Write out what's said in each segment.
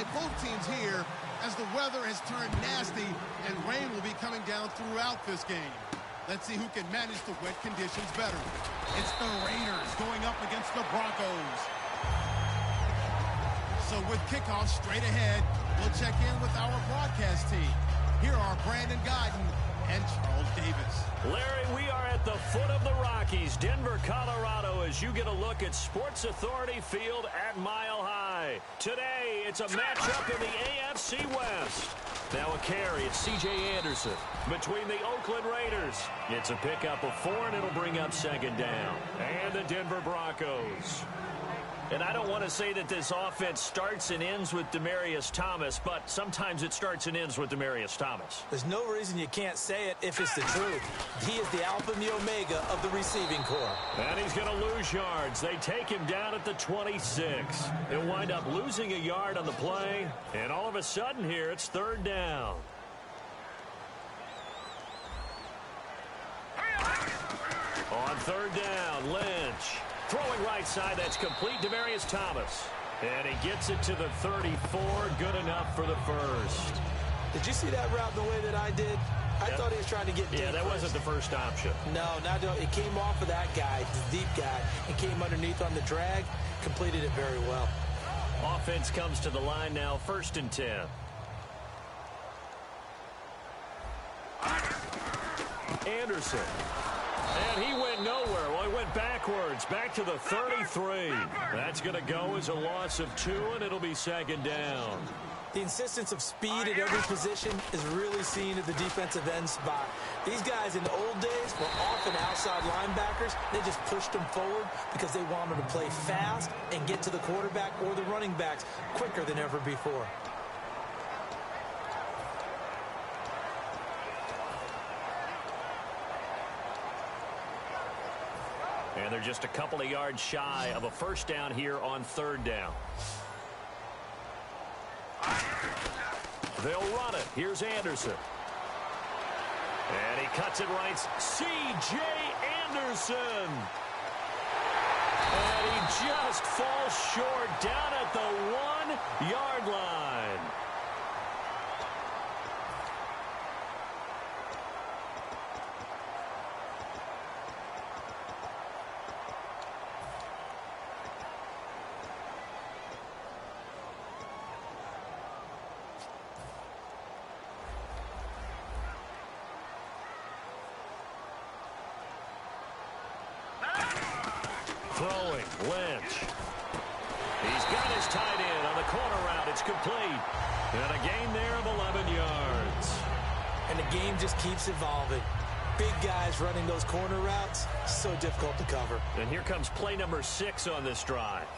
by both teams here as the weather has turned nasty and rain will be coming down throughout this game. Let's see who can manage the wet conditions better. It's the Raiders going up against the Broncos. So with kickoff straight ahead, we'll check in with our broadcast team. Here are Brandon Guyton and Charles Davis. Larry, we are at the foot of the Rockies, Denver, Colorado, as you get a look at Sports Authority Field at Mile High. Today, it's a matchup in the AFC West. Now a carry, it's C.J. Anderson between the Oakland Raiders. It's a pickup of 4, and it'll bring up second down. And the Denver Broncos. And I don't want to say that this offense starts and ends with Demaryius Thomas, but sometimes it starts and ends with Demaryius Thomas. There's no reason you can't say it if it's the truth. He is the alpha and the omega of the receiving corps. And he's going to lose yards. They take him down at the 26. He'll wind up losing a yard on the play, and all of a sudden here it's third down. On third down, Lynch. Throwing right side, that's complete. Demaryius Thomas. And he gets it to the 34. Good enough for the first. Did you see that route the way that I did? I thought he was trying to get deep. Yeah, that wasn't the first option. No, it came off of that guy, the deep guy, and came underneath on the drag. Completed it very well. Offense comes to the line now, 1st and 10. Anderson. And he went nowhere. Well, he went backwards, back to the 33. That's going to go as a loss of 2, and it'll be second down. The insistence of speed at every position is really seen at the defensive end spot. These guys in the old days were often outside linebackers. They just pushed them forward because they wanted to play fast and get to the quarterback or the running backs quicker than ever before. And they're just a couple of yards shy of a first down here on third down. They'll run it. Here's Anderson. And he cuts it right. C.J. Anderson. And he just falls short down at the 1-yard line. Throwing, Lynch. He's got his tight end on the corner route. It's complete. And a gain there of 11 yards. And the game just keeps evolving. Big guys running those corner routes, so difficult to cover. And here comes play number 6 on this drive.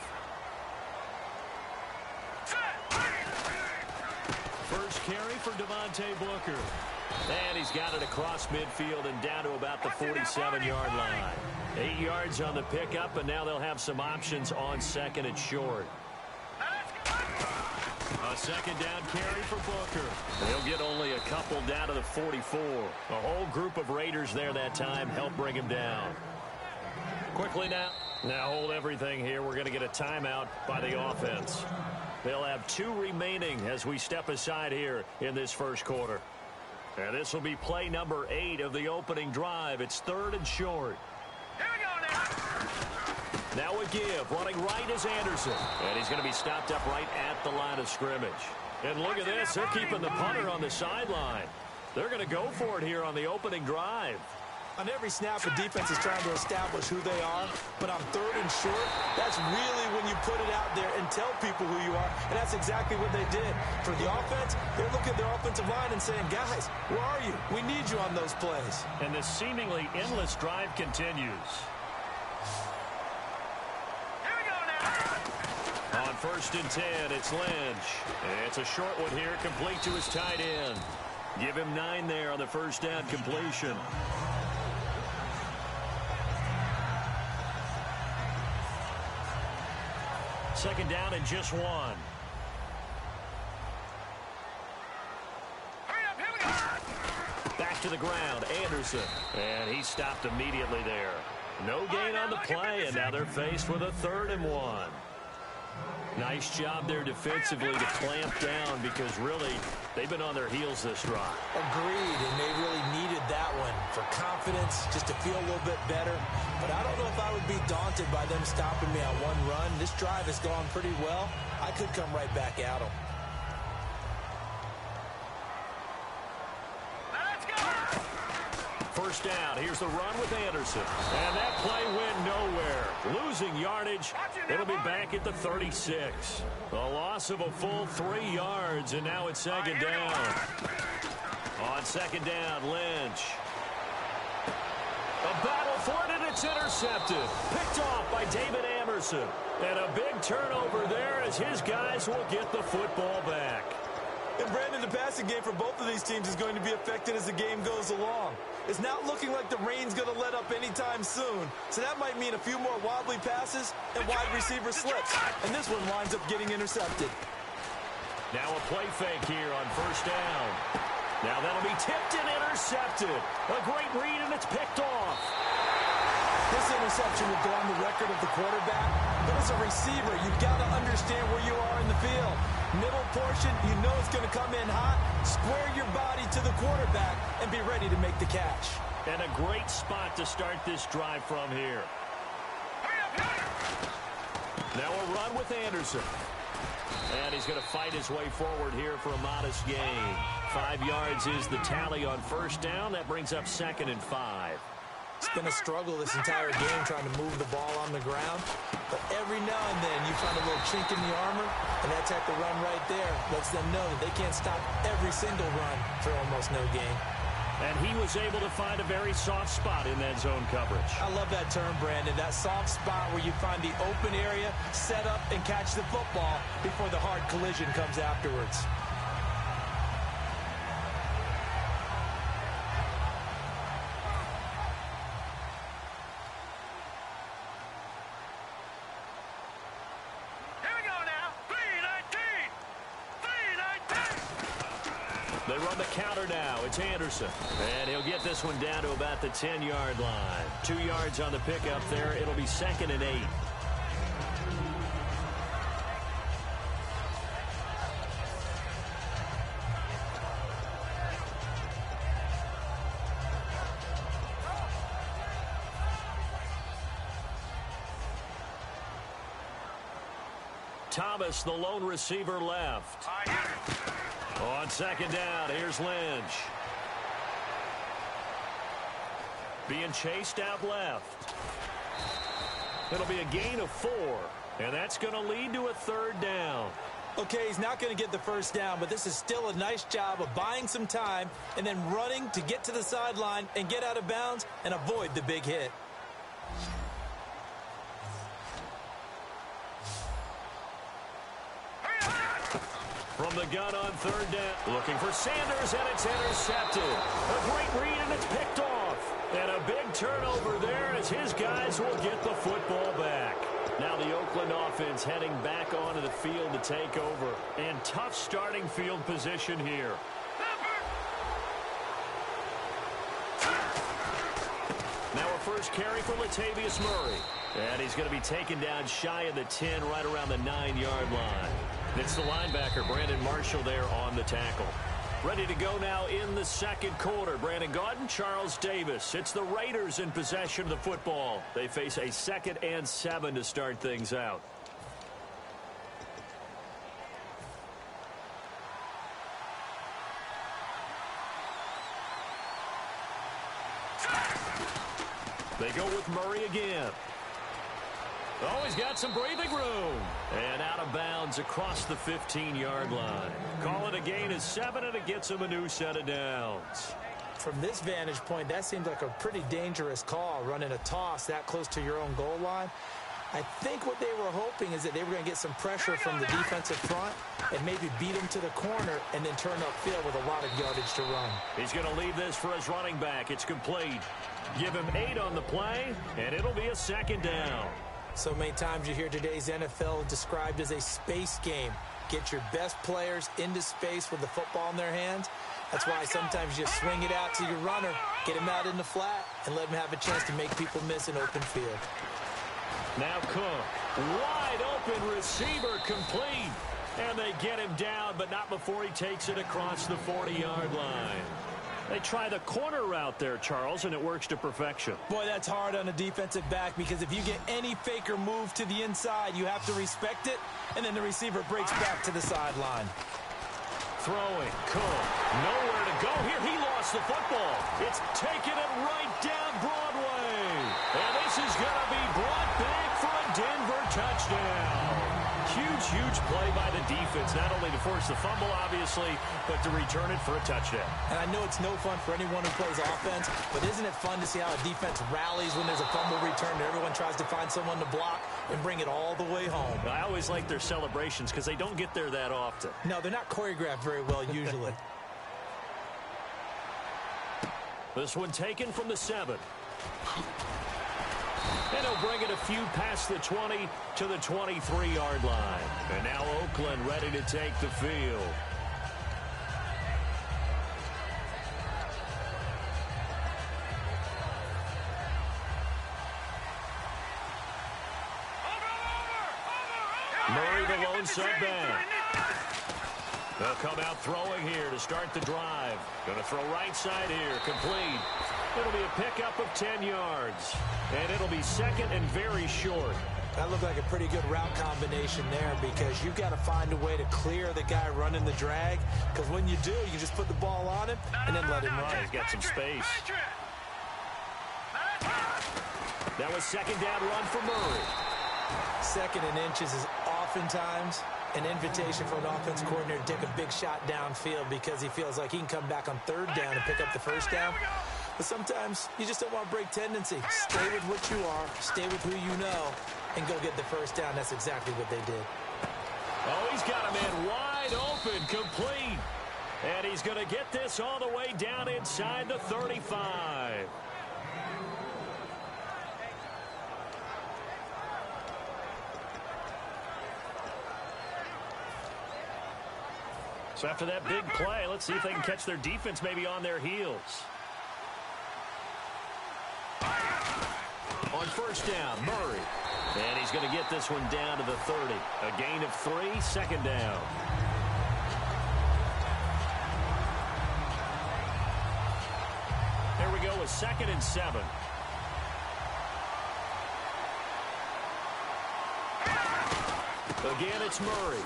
First carry for Devontae Booker. And he's got it across midfield and down to about the 47-yard line. 8 yards on the pickup, and now they'll have some options on second and short. A second down carry for Booker. They'll get only a couple down to the 44. A whole group of Raiders there that time helped bring him down. Quickly now. Now hold everything here. We're going to get a timeout by the offense. They'll have 2 remaining as we step aside here in this first quarter. And this will be play number 8 of the opening drive. It's third and short. Here we go now. Now a give. Running right is Anderson. And he's going to be stopped up right at the line of scrimmage. And look at this. They're keeping the punter on the sideline. They're going to go for it here on the opening drive. On every snap, the defense is trying to establish who they are. But on third and short, that's really when you put it out there and tell people who you are. And that's exactly what they did. For the offense, they're looking at their offensive line and saying, guys, where are you? We need you on those plays. And this seemingly endless drive continues. Here we go now. On 1st and 10, it's Lynch. It's a short one here, complete to his tight end. Give him 9 there on the first down completion. Second down and just 1. Hurry up, here we go. Back to the ground, Anderson. And he stopped immediately there. No gain on the play, and now they're faced with a 3rd and 1. Nice job there defensively to clamp down because really they've been on their heels this drive. Agreed, and they really needed that one for confidence, just to feel a little bit better. But I don't know if I would be daunted by them stopping me on one run. This drive has gone pretty well. I could come right back at them. Let's go! First down, here's the run with Anderson. And that play went nowhere. Losing yardage, it'll be back at the 36. A loss of a full 3 yards, and now it's second down. On second down, Lynch. A battle for it, and it's intercepted. Picked off by David Amerson. And a big turnover there as his guys will get the football back. And Brandon, the passing game for both of these teams is going to be affected as the game goes along. It's not looking like the rain's going to let up anytime soon. So that might mean a few more wobbly passes and wide receiver slips. And this one winds up getting intercepted. Now a play fake here on first down. Now that'll be tipped and intercepted. A great read, and it's picked off. This interception will go on the record of the quarterback, but as a receiver, you've got to understand where you are in the field. Middle portion, you know it's going to come in hot. Square your body to the quarterback and be ready to make the catch. And a great spot to start this drive from here. Now a run with Anderson. And he's going to fight his way forward here for a modest gain. 5 yards is the tally on first down. That brings up 2nd and 5. It's been a struggle this entire game trying to move the ball on the ground. But every now and then you find a little chink in the armor, and that type of run right there lets them know that they can't stop every single run for almost no gain. And he was able to find a very soft spot in that zone coverage. I love that term, Brandon. That soft spot where you find the open area, set up, and catch the football before the hard collision comes afterwards. They run the counter now. It's Anderson. And he'll get this one down to about the 10-yard line. 2 yards on the pickup there. It'll be 2nd and 8. Thomas, the lone receiver, left. On second down, here's Lynch. Being chased out left. It'll be a gain of 4, and that's going to lead to a 3rd down. Okay, he's not going to get the first down, but this is still a nice job of buying some time and then running to get to the sideline and get out of bounds and avoid the big hit. From the gun on 3rd down. Looking for Sanders, and it's intercepted. A great read, and it's picked off. And a big turnover there as his guys will get the football back. Now the Oakland offense heading back onto the field to take over. And tough starting field position here. Now a first carry for Latavius Murray. And he's going to be taken down shy of the 10, right around the 9-yard line. It's the linebacker, Brandon Marshall, there on the tackle. Ready to go now in the second quarter. Brandon Gaudin, Charles Davis. It's the Raiders in possession of the football. They face a 2nd and 7 to start things out. They go with Murray again. Oh, he's got some breathing room. And out of bounds across the 15-yard line. Call it a gain of 7, and it gets him a new set of downs. From this vantage point, that seems like a pretty dangerous call, running a toss that close to your own goal line. I think what they were hoping is that they were going to get some pressure from the defensive front and maybe beat them to the corner and then turn upfield with a lot of yardage to run. He's going to leave this for his running back. It's complete. Give him 8 on the play, and it'll be a 2nd down. So many times you hear today's NFL described as a space game. Get your best players into space with the football in their hands. That's why sometimes you swing it out to your runner, get him out in the flat, and let him have a chance to make people miss an open field. Now Cook. Wide open receiver complete. And they get him down, but not before he takes it across the 40-yard line. They try the corner route there, Charles, and it works to perfection. Boy, that's hard on a defensive back because if you get any fake or move to the inside, you have to respect it, and then the receiver breaks back to the sideline. Throwing, Cook, nowhere to go here. He lost the football. It's taking it right down Broadway. And this is going to be brought back for a Denver touchdown. Huge play by the defense, not only to force the fumble, obviously, but to return it for a touchdown. And I know it's no fun for anyone who plays offense, but isn't it fun to see how a defense rallies when there's a fumble return and everyone tries to find someone to block and bring it all the way home? I always like their celebrations because they don't get there that often. No, they're not choreographed very well usually. This one taken from the 7. And he'll bring it a few past the 20 to the 23-yard line. And now Oakland ready to take the field. Murray, the lone sub back. They'll come out throwing here to start the drive. Going to throw right side here, complete. It'll be a pickup of 10 yards. And it'll be second and very short. That looked like a pretty good route combination there because you've got to find a way to clear the guy running the drag. Because when you do, you just put the ball on him and then let him run. He's got some space. That was second down run for Murray. Second and inches is oftentimes an invitation for an offense coordinator to take a big shot downfield because he feels like he can come back on third down and pick up the first down. But sometimes you just don't want to break tendency. Stay with what you are, stay with who you know, and go get the first down. That's exactly what they did. Oh, he's got a man wide open, complete. And he's going to get this all the way down inside the 35. So after that big play, let's see if they can catch their defense maybe on their heels. On first down, Murray. And he's going to get this one down to the 30. A gain of 3, second down. Here we go with 2nd and 7. Again, it's Murray.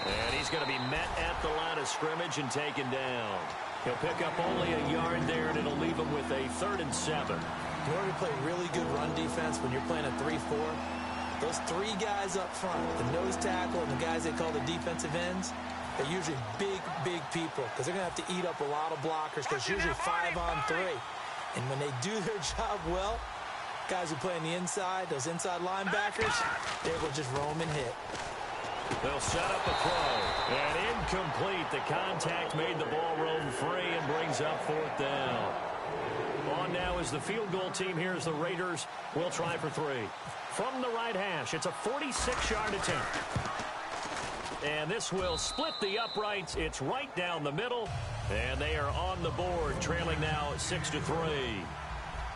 And he's going to be met at the line of scrimmage and taken down. He'll pick up only a yard there, and it'll leave him with a 3rd and 7. In order to play really good run defense when you're playing a 3-4, those 3 guys up front, the nose tackle and the guys they call the defensive ends, they're usually big people because they're going to have to eat up a lot of blockers because it's usually 5-on-3. And when they do their job well, guys who play on the inside, those inside linebackers, they will just roam and hit. They'll set up a throw. And incomplete. The contact made the ball roam free and brings up 4th down. On now is the field goal team. Here's the Raiders. We'll try for 3. From the right hash, it's a 46-yard attempt. And this will split the uprights. It's right down the middle. And they are on the board, trailing now 6-3.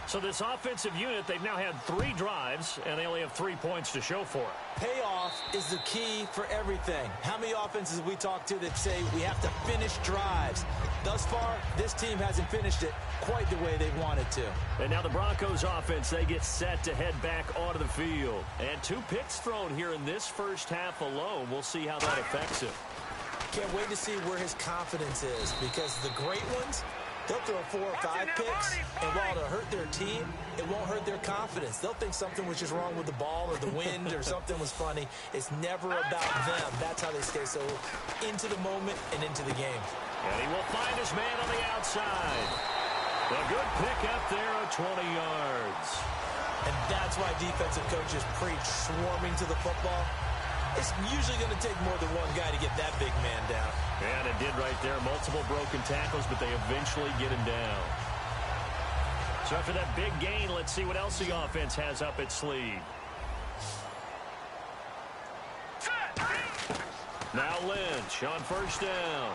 So this offensive unit, they've now had 3 drives, and they only have 3 points to show for it. Payoff is the key for everything. How many offenses we talk to that say we have to finish drives? Thus far, this team hasn't finished it quite the way they wanted to. And now the Broncos offense, they get set to head back onto the field. And 2 picks thrown here in this first half alone. We'll see how that affects him. Can't wait to see where his confidence is because the great ones, they'll throw 4 or 5 picks, and while it'll hurt their team, it won't hurt their confidence. They'll think something was just wrong with the ball or the wind or something was funny. It's never about them. That's how they stay so into the moment and into the game. And he will find his man on the outside. A good pick up there of 20 yards. And that's why defensive coaches preach swarming to the football. It's usually going to take more than one guy to get that big man down. And it did right there. Multiple broken tackles, but they eventually get him down. So after that big gain, let's see what else the offense has up its sleeve. Now Lynch on first down.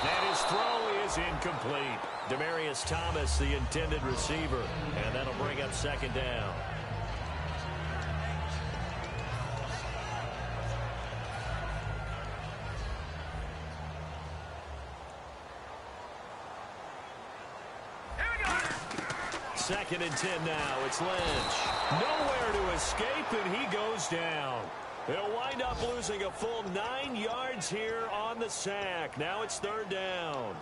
And his throw is incomplete. Demaryius Thomas, the intended receiver. And that'll bring up 2nd down. 2nd and 10 now. It's Lynch. Nowhere to escape, and he goes down. He'll wind up losing a full 9 yards here on the sack. Now it's 3rd down.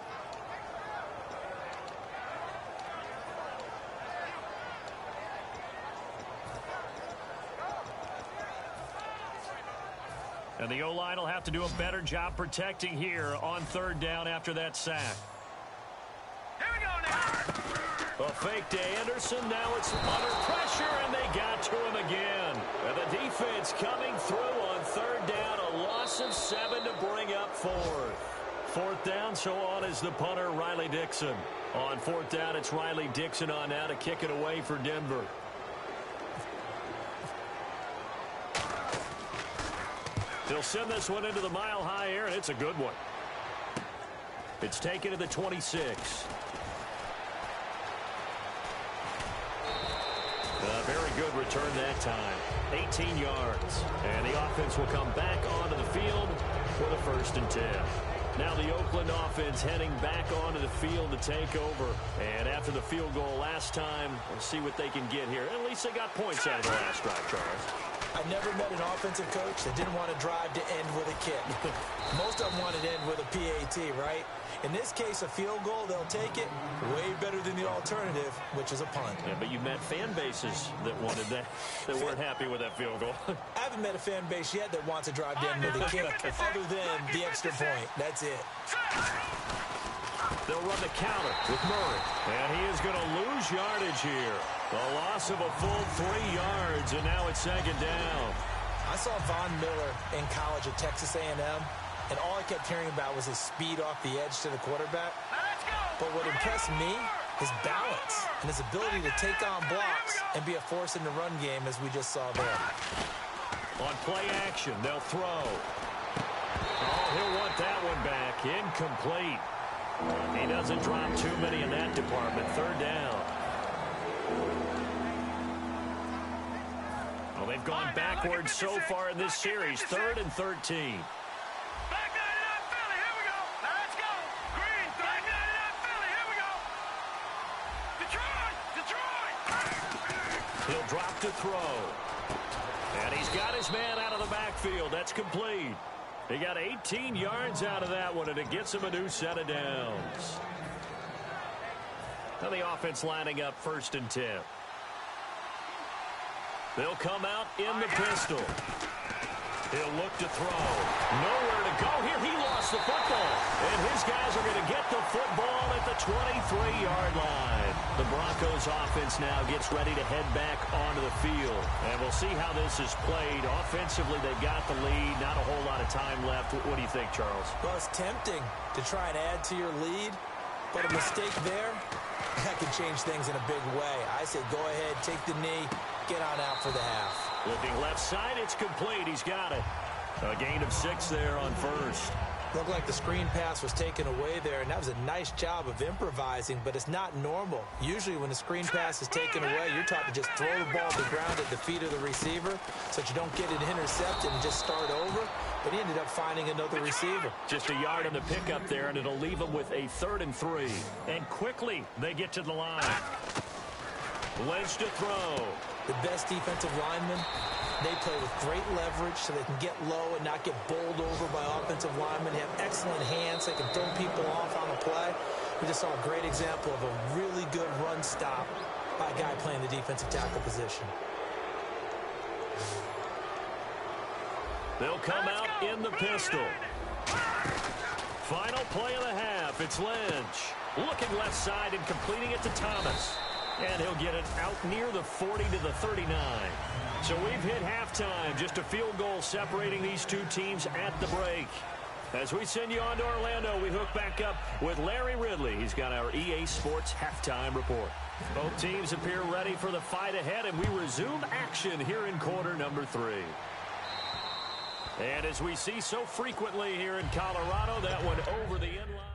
And the O-line will have to do a better job protecting here on 3rd down after that sack. Here we go now. A fake to Anderson. Now it's under pressure, and they got to him again. And the defense coming through on 3rd down. A loss of 7 to bring up 4th. 4th down, so on is the punter, Riley Dixon. On 4th down, it's Riley Dixon on now to kick it away for Denver. They'll send this one into the mile-high air, and it's a good one. It's taken to the 26. A very good return that time. 18 yards. And the offense will come back onto the field for the 1st and 10. Now the Oakland offense heading back onto the field to take over. And after the field goal last time, we'll see what they can get here. At least they got points out of the last drive, Charles. I never met an offensive coach that didn't want to drive to end with a kick. Most of them wanted to end with a PAT, right? In this case, a field goal, they'll take it way better than the alternative, which is a punt. Yeah, but you met fan bases that wanted that, that weren't happy with that field goal. I haven't met a fan base yet that wants to drive to end with a kick, other than the extra point. That's it. They'll run the counter with Murray. And he is going to lose yardage here. A loss of a full 3 yards, and now it's 2nd down. I saw Von Miller in college at Texas A&M, and all I kept hearing about was his speed off the edge to the quarterback. But what impressed me, his balance and his ability to take on blocks and be a force in the run game, as we just saw there. On play action, they'll throw. Oh, he'll want that one back. Incomplete. He doesn't drop too many in that department. 3rd down. Well, they've gone backwards so far in this series. 3rd and 13. Back 99 Philly, here we go. Now let's go. Green, back 99 Philly, here we go. Detroit. He'll drop to throw. And he's got his man out of the backfield. That's complete. He got 18 yards out of that one, and it gets him a new set of downs. Now the offense lining up 1st and 10. They'll come out in the pistol. He'll look to throw. Nowhere to go here. He lost the football. And his guys are going to get the football at the 23-yard line. The Broncos offense now gets ready to head back onto the field. And we'll see how this is played. Offensively, they've got the lead. Not a whole lot of time left. What do you think, Charles? Well, it's tempting to try and add to your lead, but a mistake there, that could change things in a big way. I say go ahead, take the knee, get on out for the half. Looking left side, it's complete. He's got it. A gain of 6 there on 1st. Looked like the screen pass was taken away there, and that was a nice job of improvising, but it's not normal. Usually when the screen pass is taken away, you're taught to just throw the ball to the ground at the feet of the receiver so that you don't get it intercepted and just start over. But he ended up finding another receiver. Just a yard on the pickup there, and it'll leave him with a 3rd and 3. And quickly, they get to the line. Lynch to throw. The best defensive linemen, they play with great leverage so they can get low and not get bowled over by offensive linemen. They have excellent hands. They can throw people off on a play. We just saw a great example of a really good run stop by a guy playing the defensive tackle position. They'll come out in the pistol. Final play of the half. It's Lynch. Looking left side and completing it to Thomas. And he'll get it out near the 40 to the 39. So we've hit halftime. Just a field goal separating these two teams at the break. As we send you on to Orlando, we hook back up with Larry Ridley. He's got our EA Sports halftime report. Both teams appear ready for the fight ahead, and we resume action here in quarter number 3. And as we see so frequently here in Colorado, that one over the end line.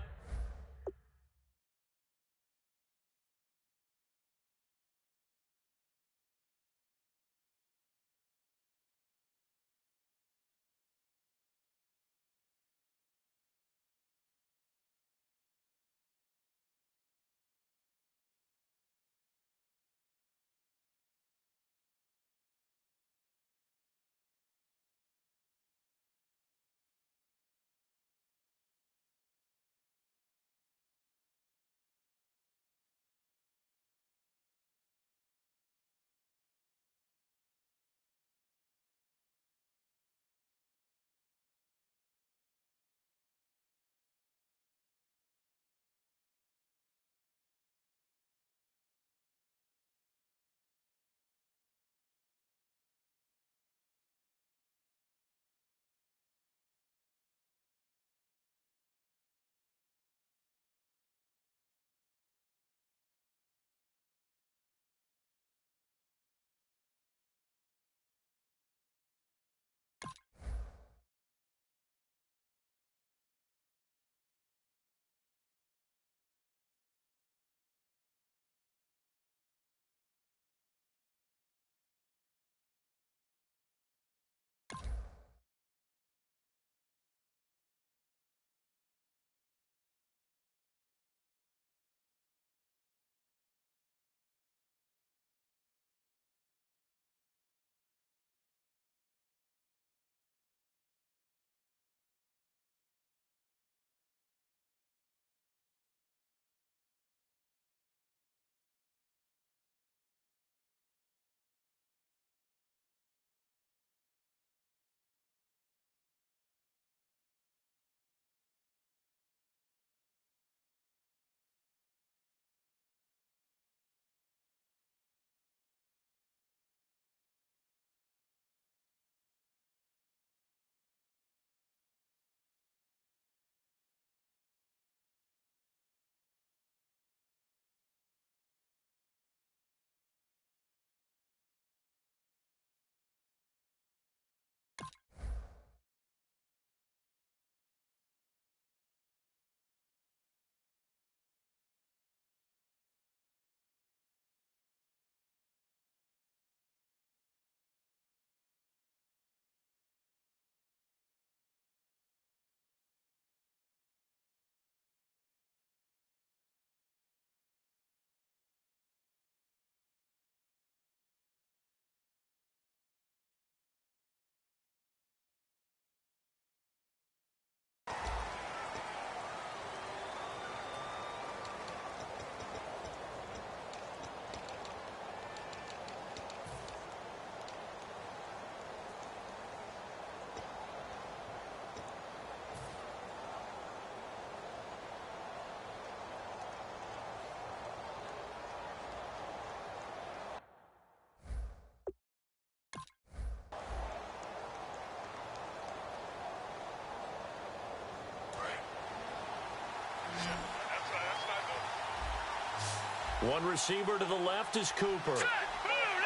One receiver to the left is Cooper. Set. Blue 90.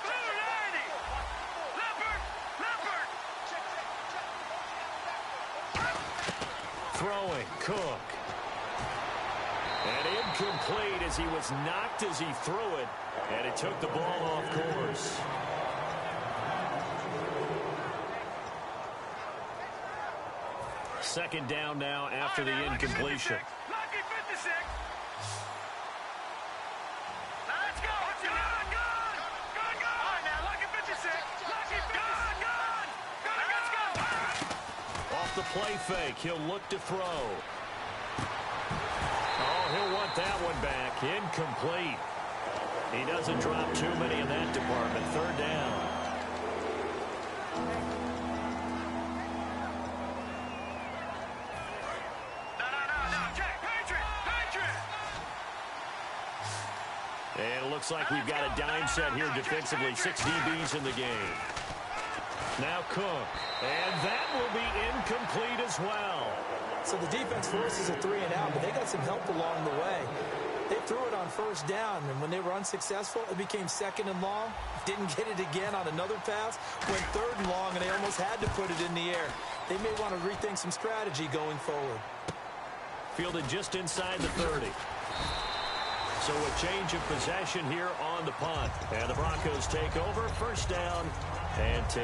Blue 90. Leopard. Leopard. Throwing, Cook. And incomplete as he was knocked as he threw it. And it took the ball off course. Second down now after the incompletion. Lucky 56. Now let's go. Good. All right, now, Lucky 56. Lucky 56. Good. Let's go. Off the play fake, he'll look to throw. Oh, he'll want that one back. Incomplete. He doesn't drop too many in that department. Third down. No. Check. Patriot. And it looks like we've got a dime set here defensively. 6 DBs in the game. Now Cook. And that will be incomplete as well. So the defense forces a 3-and-out, but they got some help along the way. They threw it on first down, and when they were unsuccessful, it became second and long. Didn't get it again on another pass. Went third and long, and they almost had to put it in the air. They may want to rethink some strategy going forward. Fielded just inside the 30. So a change of possession here on the punt. And the Broncos take over. First down and 10.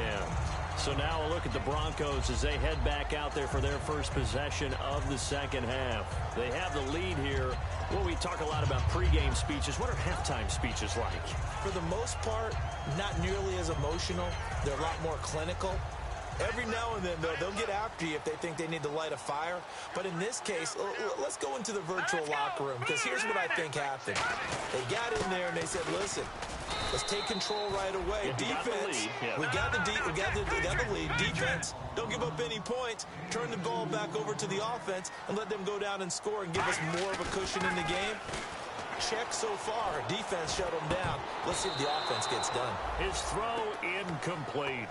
So now a look at the Broncos as they head back out there for their first possession of the second half. They have the lead here. Well, we talk a lot about pregame speeches. What are halftime speeches like? For the most part, not nearly as emotional. They're a lot more clinical. Every now and then, though, they'll get after you if they think they need to light a fire. But in this case, let's go into the virtual locker room, because here's what I think happened. They got in there and they said, listen, let's take control right away. Defense, we got the lead. Defense, don't give up any points. Turn the ball back over to the offense and let them go down and score and give us more of a cushion in the game. Check so far. Defense shut them down. Let's see if the offense gets done. His throw incomplete.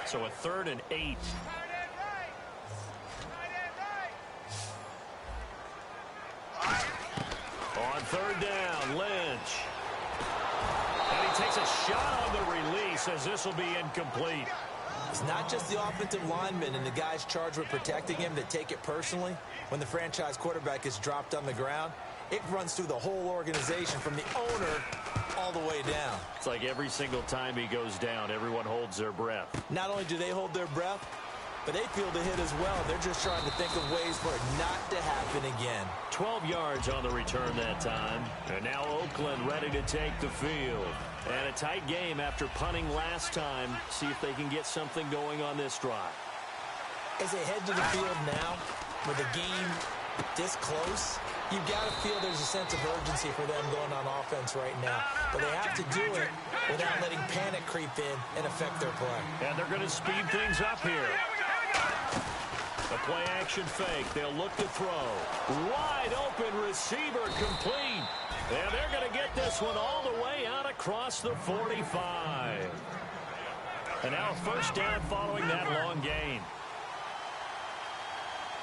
So a 3rd and 8. On 3rd down, Lynch. And he takes a shot on the release as this will be incomplete. It's not just the offensive linemen and the guys charged with protecting him that take it personally. When the franchise quarterback is dropped on the ground, it runs through the whole organization from the owner all the way down. It's like every single time he goes down, everyone holds their breath. Not only do they hold their breath, but they feel the hit as well. They're just trying to think of ways for it not to happen again. 12 yards on the return that time. And now Oakland ready to take the field. And a tight game after punting last time. See if they can get something going on this drive. As they head to the field now, with the game this close, you've got to feel there's a sense of urgency for them going on offense right now. But they have to do it without letting panic creep in and affect their play. And they're going to speed things up here. A play-action fake. They'll look to throw. Wide open receiver complete. And they're going to get this one all the way out across the 45. And now a first down following that long gain.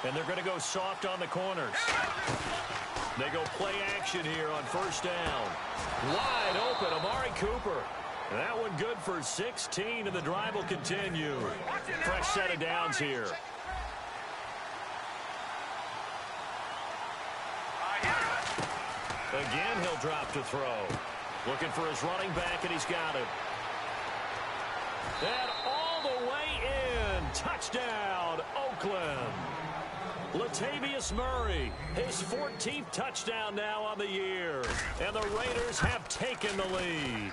And they're going to go soft on the corners. They go play action here on first down. Wide open, Amari Cooper. That one good for 16, and the drive will continue. Fresh set of downs here. Again, he'll drop to throw. Looking for his running back, and he's got it. And all the way in. Touchdown, Oakland. Latavius Murray, his 14th touchdown now on the year. And the Raiders have taken the lead.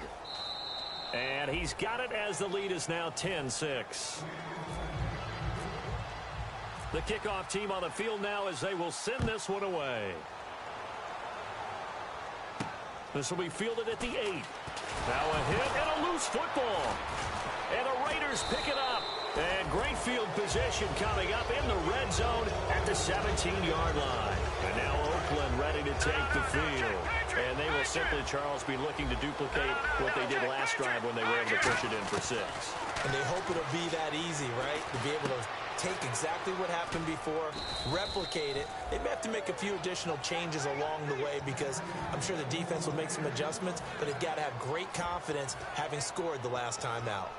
And he's got it as the lead is now 10-6. The kickoff team on the field now as they will send this one away. This will be fielded at the 8. Now a hit and a loose football. And the Raiders pick it up. And great field position coming up in the red zone at the 17-yard line. And now Oakland ready to take the field. And they will simply, Charles, be looking to duplicate what they did last drive when they were able to push it in for 6. And they hope it'll be that easy, right? To be able to take exactly what happened before, replicate it. They may have to make a few additional changes along the way because I'm sure the defense will make some adjustments, but they've got to have great confidence having scored the last time out.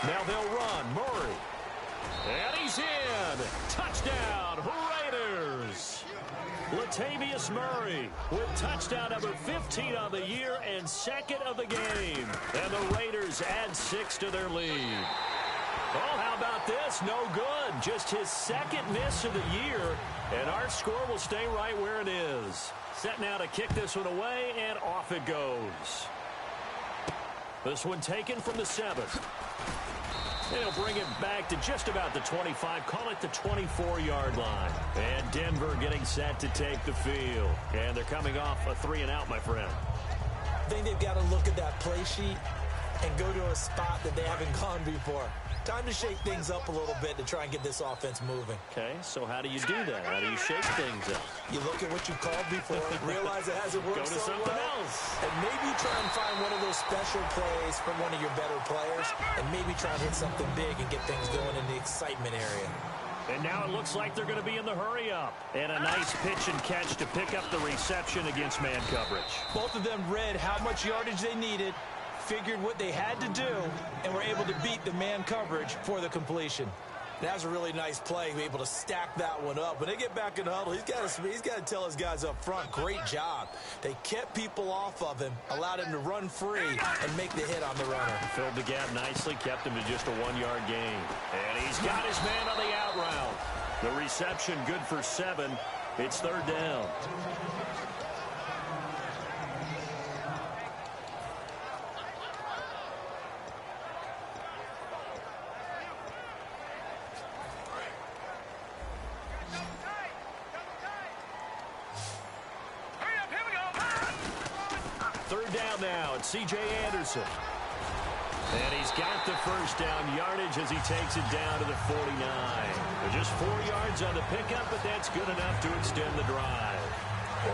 Now they'll run. Murray. And he's in. Touchdown, Raiders. Latavius Murray with touchdown number 15 on the year and second of the game. And the Raiders add 6 to their lead. Oh, how about this? No good. Just his second miss of the year. And our score will stay right where it is. Set now to kick this one away, and off it goes. This one taken from the 7. They'll bring it back to just about the 25, call it the 24-yard line. And Denver getting set to take the field. And they're coming off a 3-and-out, my friend. I think they've got to look at that play sheet and go to a spot that they haven't gone before. Time to shake things up a little bit to try and get this offense moving. Okay, so how do you do that? How do you shake things up? You look at what you called before, realize it hasn't worked Go to so something well, else. and maybe try and find one of those special plays from one of your better players, and maybe try and hit something big and get things going in the excitement area. And now it looks like they're going to be in the hurry-up. And a nice pitch and catch to pick up the reception against man coverage. Both of them read how much yardage they needed, figured what they had to do, and were able to beat the man coverage for the completion. That was a really nice play, be able to stack that one up. When they get back in the huddle, he's got to tell his guys up front, great job. They kept people off of him, allowed him to run free, and make the hit on the runner. Filled the gap nicely, kept him to just a 1-yard gain. And he's got his man on the out route. The reception good for 7. It's 3rd down. Now it's C.J. Anderson. And he's got the first down yardage as he takes it down to the 49. Just 4 yards on the pickup, but that's good enough to extend the drive.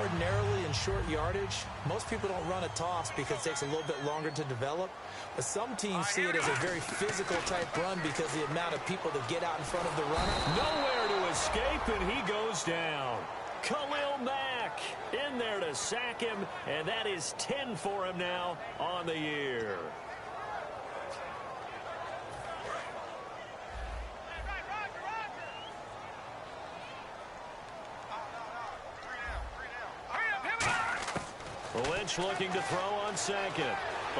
Ordinarily in short yardage, most people don't run a toss because it takes a little bit longer to develop. But some teams see it as a very physical type run because of the amount of people that get out in front of the runner. Nowhere to escape, and he goes down. Khalil Mack in there to sack him, and that is 10 for him now on the year. Lynch looking to throw on second,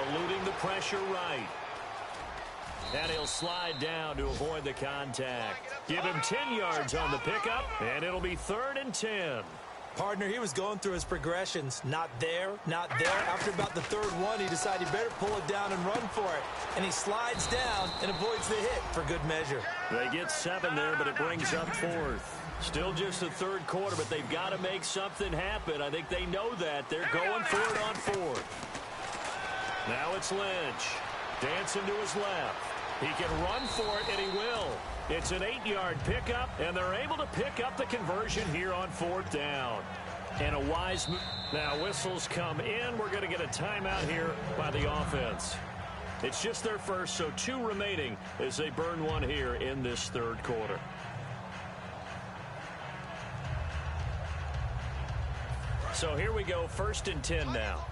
eluding the pressure right. And he'll slide down to avoid the contact. Give him 10 yards on the pickup, and it'll be 3rd and 10. Partner, he was going through his progressions. Not there, not there. After about the 3rd one, he decided he better pull it down and run for it. And he slides down and avoids the hit for good measure. They get 7 there, but it brings up 4th. Still just the 3rd quarter, but they've got to make something happen. I think they know that. They're going for it on 4th. Now it's Lynch. Dancing to his left. He can run for it, and he will. It's an 8-yard pickup, and they're able to pick up the conversion here on 4th down. And a wise move. Now whistles come in. We're going to get a timeout here by the offense. It's just their first, so 2 remaining as they burn one here in this 3rd quarter. So here we go, 1st and 10 now.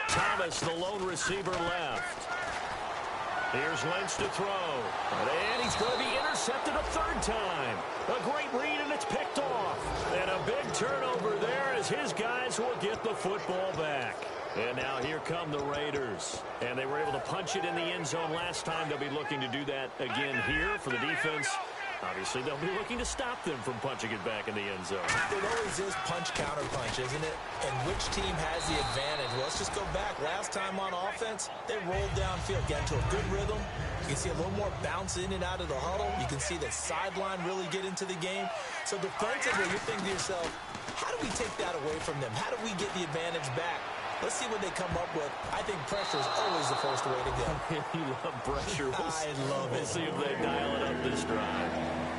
Thomas, the lone receiver, left. Here's Lynch to throw. And he's going to be intercepted a 3rd time. A great read, and it's picked off. And a big turnover there as his guys will get the football back. And now here come the Raiders. And they were able to punch it in the end zone last time. They'll be looking to do that again here for the defense. Obviously, they'll be looking to stop them from punching it back in the end zone. It always is punch-counter-punch, isn't it? And which team has the advantage? Well, let's just go back. Last time on offense, they rolled downfield, get into a good rhythm. You can see a little more bounce in and out of the huddle. You can see the sideline really get into the game. So defensively, you're thinking to yourself, how do we take that away from them? How do we get the advantage back? Let's see what they come up with. I think pressure is always the first way to go. You love pressure. I love it. We'll see if they dial it up this drive.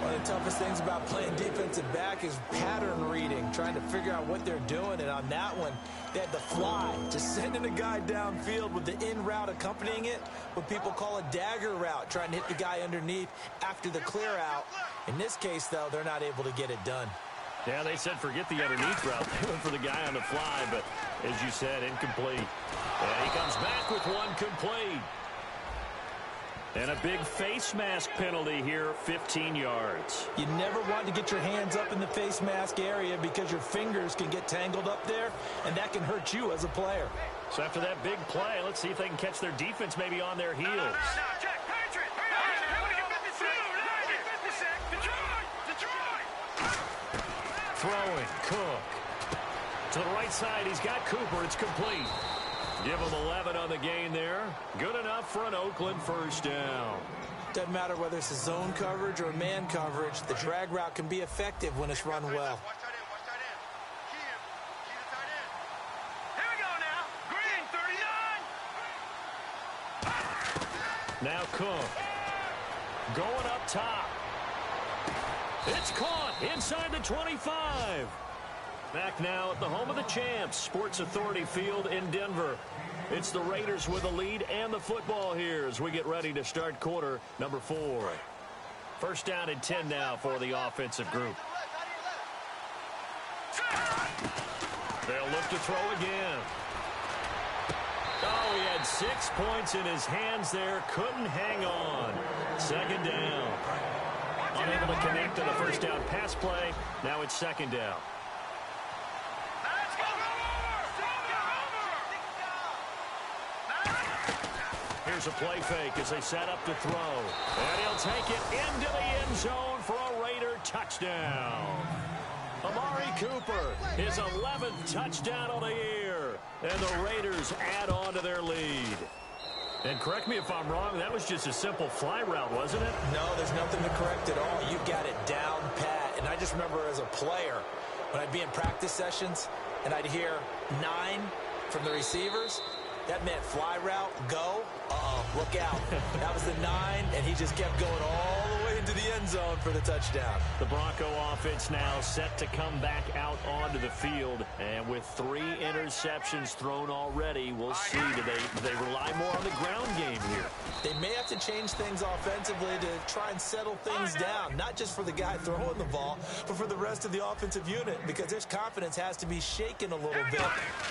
One of the toughest things about playing defensive back is pattern reading, trying to figure out what they're doing. And on that one, they had the fly, just sending a guy downfield with the in route accompanying it, what people call a dagger route, trying to hit the guy underneath after the clear out. In this case, though, they're not able to get it done. Yeah, they said forget the underneath route. They went for the guy on the fly, but as you said, incomplete. And he comes back with one complete. And a big face mask penalty here, 15 yards. You never want to get your hands up in the face mask area because your fingers can get tangled up there, and that can hurt you as a player. So after that big play, let's see if they can catch their defense maybe on their heels. No, Jack, Patriot. Throwing, Cook. To the right side, he's got Cooper. It's complete. Give him 11 on the gain there. Good enough for an Oakland first down. Doesn't matter whether it's a zone coverage or man coverage, the drag route can be effective when it's run well. Here we go now. Green, 39. Now Cook. Going up top. It's caught inside the 25. Back now at the home of the champs, Sports Authority Field in Denver. It's the Raiders with the lead and the football here as we get ready to start quarter number 4. First down and 10 now for the offensive group. They'll look to throw again. Oh, he had 6 points in his hands there. Couldn't hang on. Second down. Unable to connect to the first down pass play. Now it's second down. Here's a play fake as they set up to throw. And he'll take it into the end zone for a Raider touchdown. Amari Cooper, his 11th touchdown of the year. And the Raiders add on to their lead. And correct me if I'm wrong, that was just a simple fly route, wasn't it? No, there's nothing to correct at all. You got it down pat. And I just remember as a player, when I'd be in practice sessions and I'd hear 9 from the receivers, that meant fly route, go, look out. That was the 9, and he just kept going all the way into the end zone for the touchdown. The Bronco offense now set to come back out onto the field. And with 3 interceptions thrown already, we'll see. Do they rely more on the ground game here? They may have to change things offensively to try and settle things down, not just for the guy throwing the ball, but for the rest of the offensive unit, because their confidence has to be shaken a little bit.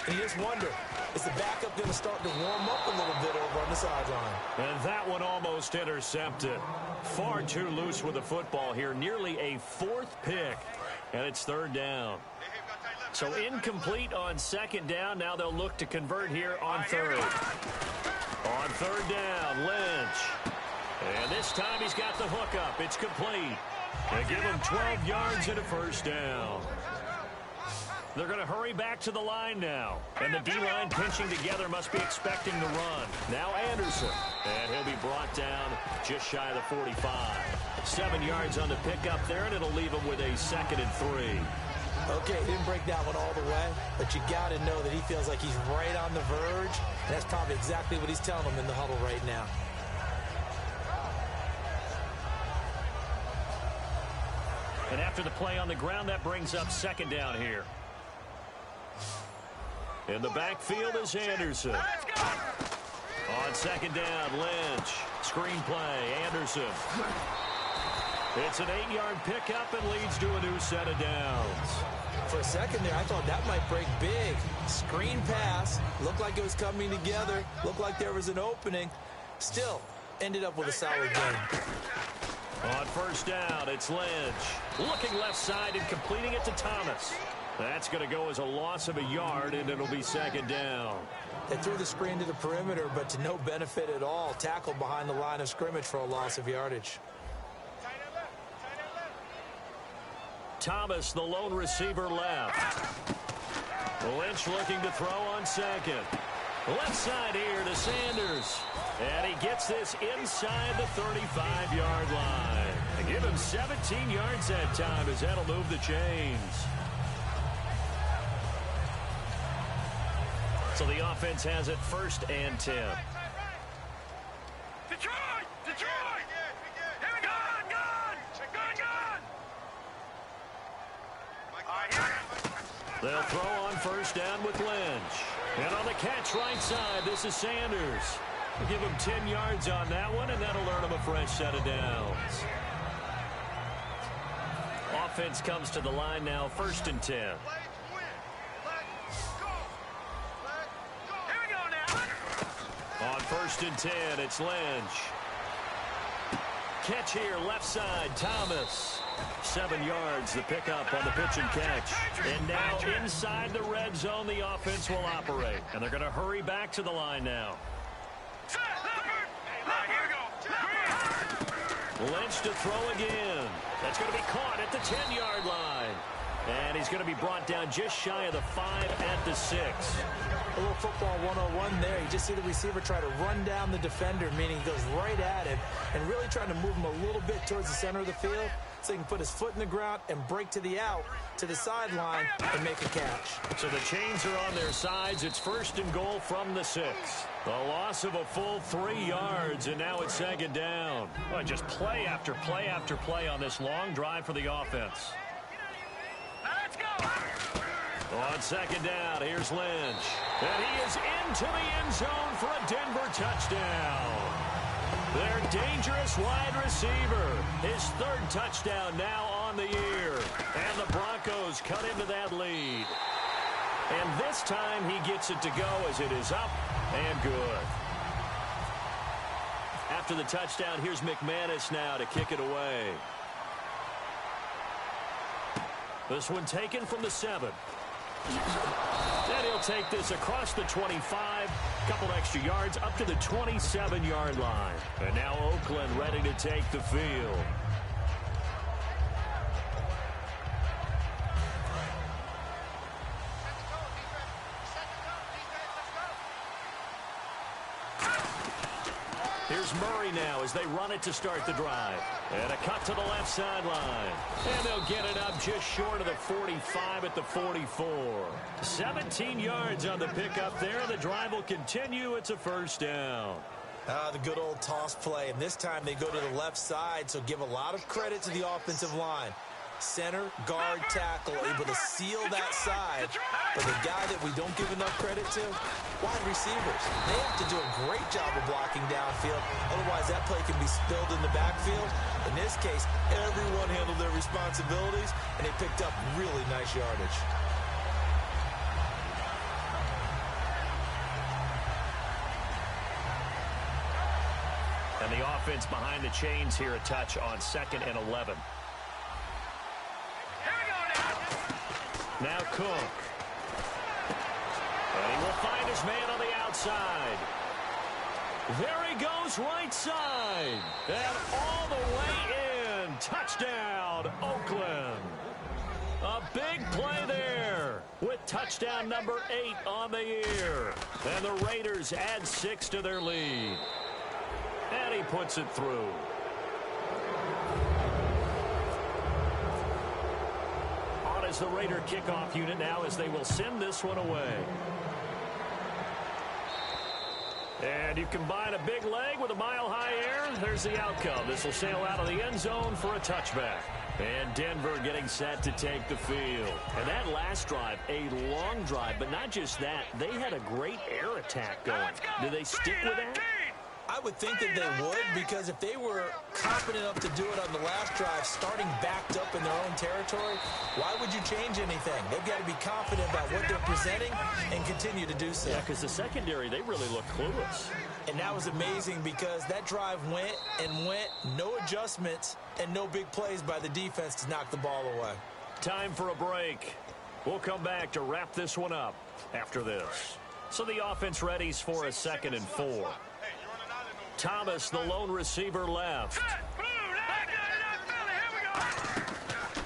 And you just wonder, is the backup going to start to warm up a little bit over on the sideline? And that one almost intercepted. Far too loose with the football here. Nearly a 4th pick. And it's third down. So incomplete on second down. Now they'll look to convert here on third. On third down, Lynch. And this time he's got the hook up. It's complete. They give him 12 yards and a first down. They're going to hurry back to the line now. And the D-line pinching together must be expecting the run. Now Anderson. And he'll be brought down just shy of the 45. 7 yards on the pickup there, and it'll leave him with a 2nd and 3. Okay, he didn't break that one all the way, but you got to know that he feels like he's right on the verge, and that's probably exactly what he's telling them in the huddle right now. And after the play on the ground, that brings up second down here. In the backfield is Anderson. On second down, Lynch. Screen play, Anderson. It's an 8-yard pickup and leads to a new set of downs. For a second there, I thought that might break big. Screen pass. Looked like it was coming together. Looked like there was an opening. Still, ended up with a solid game. On first down, it's Lynch. Looking left side and completing it to Thomas. That's going to go as a loss of a yard, and it'll be second down. They threw the screen to the perimeter, but to no benefit at all. Tackled behind the line of scrimmage for a loss of yardage. Thomas, the lone receiver left. Lynch looking to throw on second. Left side here to Sanders. And he gets this inside the 35-yard line. They give him 17 yards that time as that'll move the chains. So the offense has it 1st and 10. Detroit! Detroit! Here we go! Gun! They'll throw on 1st down with Lynch. And on the catch right side, this is Sanders. We'll give him 10 yards on that one, and that'll earn him a fresh set of downs. Offense comes to the line now, 1st and 10. Here we go now. On 1st and 10, it's Lynch. Catch here, left side, Thomas. 7 yards, the pickup on the pitch and catch. And now inside the red zone, the offense will operate. And they're going to hurry back to the line now. Lynch to throw again. That's going to be caught at the 10-yard line. And he's going to be brought down just shy of the 5 at the 6. A little football 101 there. You just see the receiver try to run down the defender, meaning he goes right at him and really trying to move him a little bit towards the center of the field so he can put his foot in the ground and break to the out, to the sideline, and make a catch. So the chains are on their sides. It's 1st and goal from the 6. The loss of a full 3 yards, and now it's 2nd down. Well, just play after play after play on this long drive for the offense. Let's go. On 2nd down, here's Lynch. And he is into the end zone for a Denver touchdown. Their dangerous wide receiver. His 3rd touchdown now on the year. And the Broncos cut into that lead. And this time he gets it to go as it is up and good. After the touchdown, here's McManus now to kick it away. This one taken from the 7. And he'll take this across the 25, couple extra yards up to the 27-yard line. And now Oakland ready to take the field. Here's Murray now as they run it to start the drive. And a cut to the left sideline. And they'll get it up just short of the 45 at the 44. 17 yards on the pickup there. The drive will continue. It's a 1st down. The good old toss play. And this time they go to the left side, so give a lot of credit to the offensive line. Center, guard, tackle, able to seal that side. But the guy that we don't give enough credit to, wide receivers. They have to do a great job of blocking downfield. Otherwise, that play can be spilled in the backfield. In this case, everyone handled their responsibilities, and they picked up really nice yardage. And the offense behind the chains here a touch on 2nd and 11. Now Cook. And he will find his man on the outside. There he goes right side. And all the way in. Touchdown, Oakland. A big play there with touchdown number 8 on the year. And the Raiders add 6 to their lead. And he puts it through. As the Raider kickoff unit now as they will send this one away. And you combine a big leg with a mile-high air. There's the outcome. This will sail out of the end zone for a touchback. And Denver getting set to take the field. And that last drive, a long drive, but not just that. They had a gregreat air attack going. Do they stick with that? I would think that they would, because if they were confident enough to do it on the last drive, starting backed up in their own territory, why would you change anything? They've got to be confident about what they're presenting and continue to do so. Yeah, because the secondary, they really look clueless. And that was amazing because that drive went and went, no adjustments and no big plays by the defense to knock the ball away. Time for a break. We'll come back to wrap this one up after this. So the offense readies for a 2nd and 4. Thomas, the lone receiver left.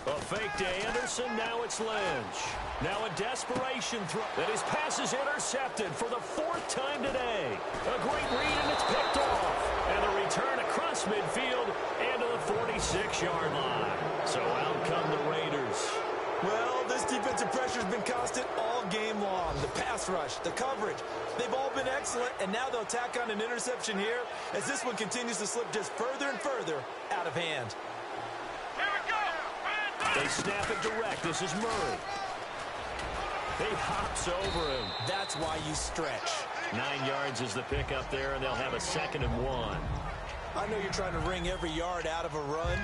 A fake to Anderson. Now it's Lynch. Now a desperation throw. And his pass is intercepted for the 4th time today. A great read, and it's picked off. And a return across midfield and to the 46-yard line. So out come the Raiders. Well, this defensive pressure has been constant all game long. The pass rush, the coverage, they've all been excellent, and now they'll tack on an interception here as this one continues to slip just further and further out of hand. Here we go. They snap it direct. This is Murray. He hops over him. That's why you stretch. 9 yards is the pickup there, and they'll have a 2nd and 1. I know you're trying to wring every yard out of a run,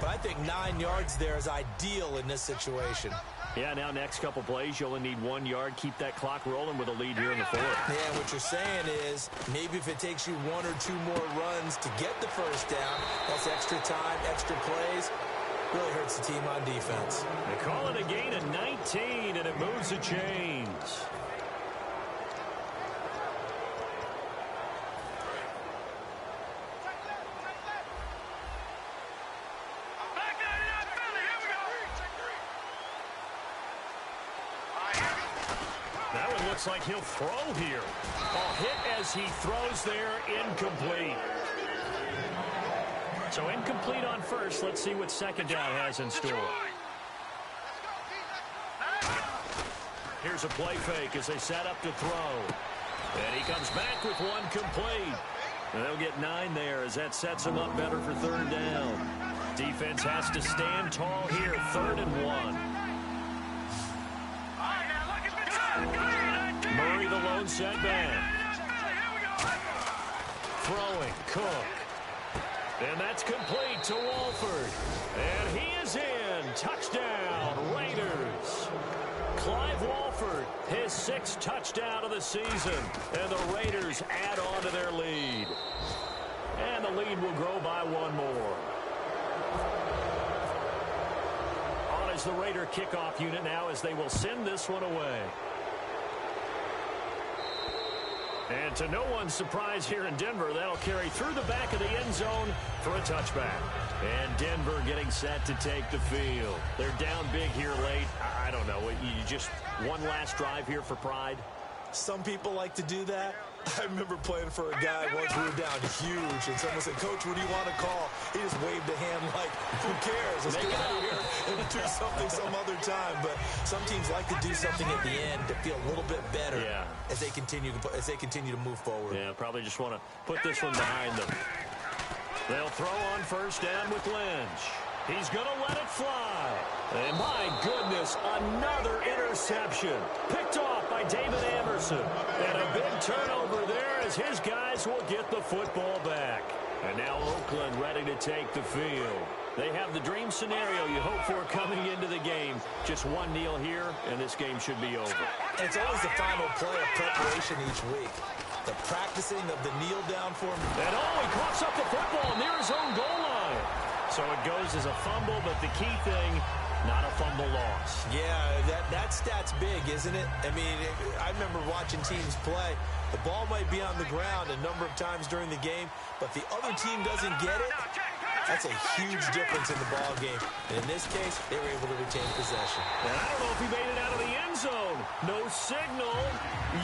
but I think 9 yards there is ideal in this situation. Yeah, now next couple plays, you only need 1 yard. Keep that clock rolling with a lead here in the 4th. Yeah, what you're saying is maybe if it takes you 1 or 2 more runs to get the first down, that's extra time, extra plays. Really hurts the team on defense. They call it a gain of 19, and it moves the chains. That one looks like he'll throw here. A hit as he throws there, incomplete. So incomplete on first. Let's see what 2nd down has in store. Here's a play fake as they set up to throw. And he comes back with one complete. And they'll get 9 there as that sets them up better for 3rd down. Defense has to stand tall here, 3rd and 1. Murray the lone setback. Throwing, Cook. And that's complete to Walford. And he is in. Touchdown, Raiders. Clive Walford, his 6th touchdown of the season. And the Raiders add on to their lead. And the lead will grow by 1 more. On is the Raider kickoff unit now as they will send this one away. And to no one's surprise here in Denver, that'll carry through the back of the end zone for a touchback. And Denver getting set to take the field. They're down big here late. I don't know. You just one last drive here for pride? Some people like to do that. I remember playing for a guy once we were down huge, and someone said, "Coach, what do you want to call?" He just waved a hand like, "Who cares? Let's get out of here and do something some other time." But some teams like to do something at the end to feel a little bit better as they continue to move forward. Yeah, probably just want to put this one behind them. They'll throw on 1st down with Lynch. He's going to let it fly. And my goodness, another interception. Picked off by David Amerson. And a big turnover there as his guys will get the football back. And now Oakland ready to take the field. They have the dream scenario you hope for coming into the game. Just one kneel here, and this game should be over. And it's always the final play of preparation each week. The practicing of the kneel down form. And he coughs up the football near his own goal line. So it goes as a fumble, but the key thing, not a fumble loss. Yeah, that stat's big, isn't it? I mean, I remember watching teams play. The ball might be on the ground a number of times during the game, but the other team doesn't get it. That's a huge difference in the ball game. And in this case, they were able to retain possession. And I don't know if he made it out of the end zone. No signal.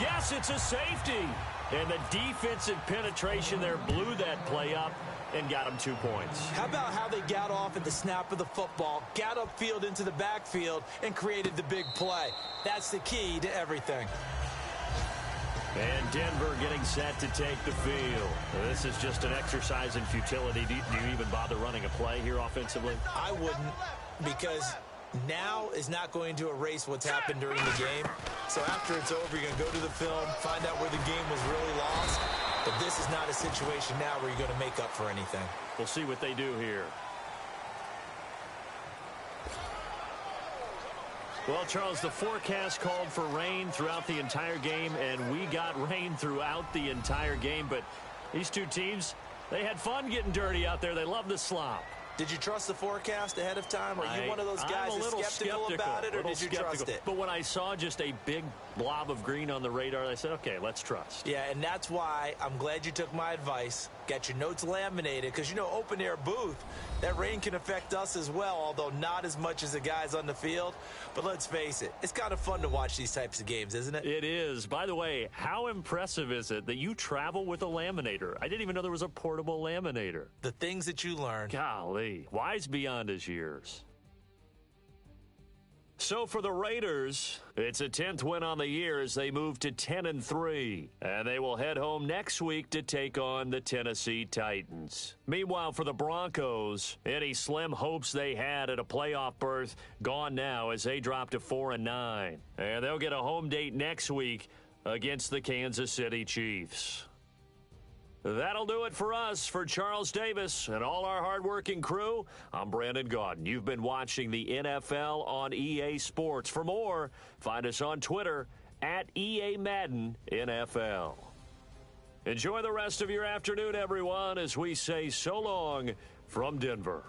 Yes, it's a safety. And the defensive penetration there blew that play up and got him 2 points. How about how they got off at the snap of the football, got upfield into the backfield, and created the big play? That's the key to everything. And Denver getting set to take the field. This is just an exercise in futility. Do you even bother running a play here offensively? I wouldn't, because now is not going to erase what's happened during the game. So after it's over, you're going to go to the film, find out where the game was really lost. But this is not a situation now where you're going to make up for anything. We'll see what they do here. Well, Charles, the forecast called for rain throughout the entire game, and we got rain throughout the entire game. But these two teams, they had fun getting dirty out there. They love the slop. Did you trust the forecast ahead of time? Are you one of those guys that's skeptical about it, or did you trust it? But when I saw just a big blob of green on the radar. I said, okay, let's trust. Yeah, and that's why I'm glad you took my advice. Get your notes laminated because, open air booth, that rain can affect us as well, although not as much as the guys on the field. But let's face it, it's kind of fun to watch these types of games, isn't it? It is. By the way, how impressive is it that you travel with a laminator? I didn't even know there was a portable laminator. The things that you learn. Golly, wise beyond his years. So for the Raiders, it's a 10th win on the year as they move to 10-3. And they will head home next week to take on the Tennessee Titans. Meanwhile, for the Broncos, any slim hopes they had at a playoff berth gone now as they drop to 4-9. And they'll get a home date next week against the Kansas City Chiefs. That'll do it for us. For Charles Davis and all our hardworking crew, I'm Brandon Gaudin. You've been watching the NFL on EA Sports. For more, find us on Twitter at EA Madden NFL. Enjoy the rest of your afternoon, everyone, as we say so long from Denver.